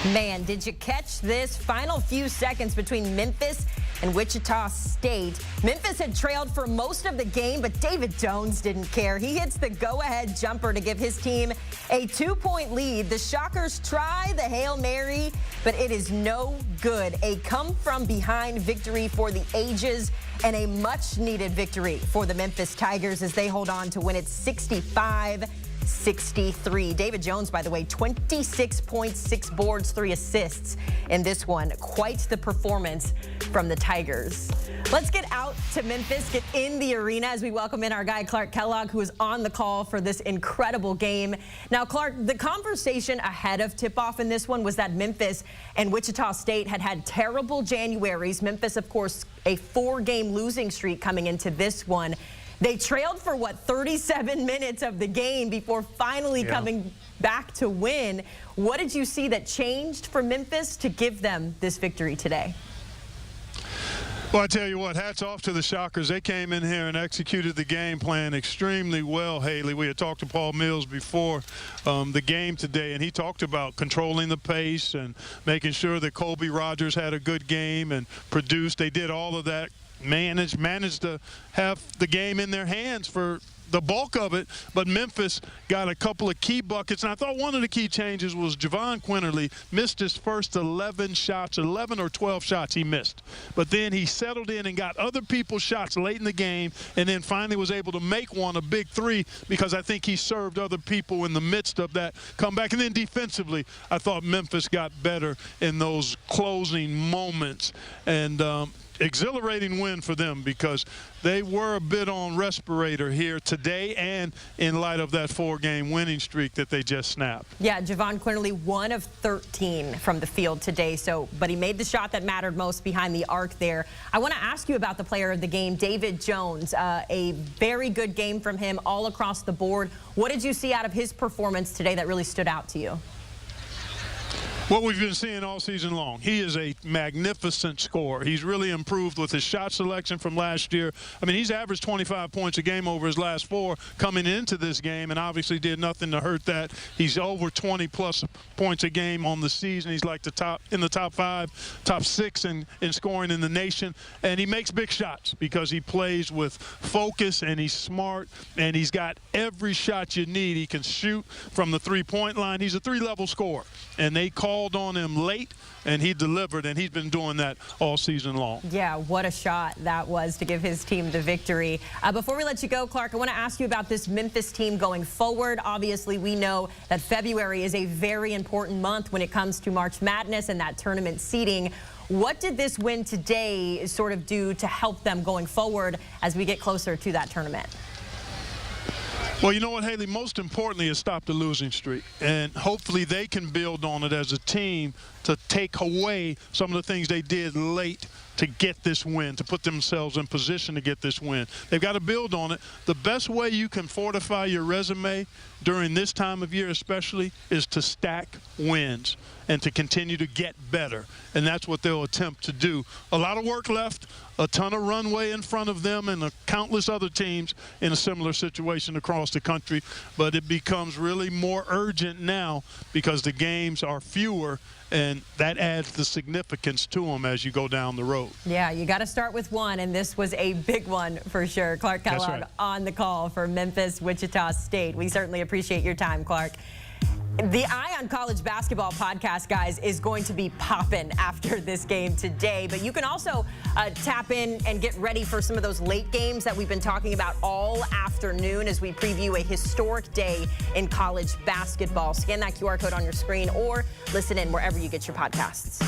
Man, did you catch this? Final few seconds between Memphis and Wichita State. Memphis had trailed for most of the game, but David Jones didn't care. He hits the go-ahead jumper to give his team a 2-point lead. The Shockers try the Hail Mary, but it is no good. A come-from-behind victory for the ages and a much-needed victory for the Memphis Tigers as they hold on to win it 65-63. David Jones, by the way, 26 points, 6 boards, 3 assists in this one. Quite the performance from the Tigers. Let's get out to Memphis, get in the arena as we welcome in our guy Clark Kellogg, who is on the call for this incredible game. Now, Clark, the conversation ahead of tip-off in this one was that Memphis and Wichita State had terrible Januaries. Memphis, of course, a 4-game losing streak coming into this one. They trailed for, 37 minutes of the game before finally coming back to win. What did you see that changed for Memphis to give them this victory today? Well, I tell you what, hats off to the Shockers. They came in here and executed the game plan extremely well, Haley. We had talked to Paul Mills before the game today, and he talked about controlling the pace and making sure that Colby Rogers had a good game and produced. They did all of that, managed to have the game in their hands for the bulk of it, but Memphis got a couple of key buckets. And I thought one of the key changes was Javon Quinterly missed his first 11 shots, 11 or 12 shots he missed. But then he settled in and got other people's shots late in the game, and then finally was able to make one, a big three, because I think he served other people in the midst of that comeback. And then defensively, I thought Memphis got better in those closing moments. And exhilarating win for them because they were a bit on respirator here today and in light of that 4-game winning streak that they just snapped. Yeah, Javon Quinterly 1 of 13 from the field today, but he made the shot that mattered most behind the arc there. I want to ask you about the player of the game, David Jones. A very good game from him all across the board. What did you see out of his performance today that really stood out to you? What we've been seeing all season long. He is a magnificent scorer. He's really improved with his shot selection from last year. I mean, he's averaged 25 points a game over his last 4 coming into this game, and obviously did nothing to hurt that. He's over 20-plus points a game on the season. He's like in the top 5, top 6 in scoring in the nation, and he makes big shots because he plays with focus and he's smart and he's got every shot you need. He can shoot from the 3-point line. He's a 3-level scorer, and they called on him late, and he delivered, and he's been doing that all season long. Yeah, what a shot that was to give his team the victory. Before we let you go, Clark, I want to ask you about this Memphis team going forward. Obviously, we know that February is a very important month when it comes to March Madness and that tournament seeding. What did this win today sort of do to help them going forward as we get closer to that tournament? Well, you know what, Haley, most importantly is stop the losing streak, and hopefully they can build on it as a team to take away some of the things they did late to get this win, to put themselves in position to get this win. They've got to build on it. The best way you can fortify your resume during this time of year especially is to stack wins and to continue to get better, and that's what they'll attempt to do. A lot of work left, a ton of runway in front of them and countless other teams in a similar situation across the country, but it becomes really more urgent now because the games are fewer, and that adds the significance to them as you go down the road. Yeah, you got to start with one, and this was a big one for sure. Clark Kellogg on the call for Memphis, Wichita State. We certainly appreciate your time, Clark. The Eye on College Basketball podcast, guys, is going to be popping after this game today. But you can also tap in and get ready for some of those late games that we've been talking about all afternoon as we preview a historic day in college basketball. Scan that QR code on your screen or listen in wherever you get your podcasts.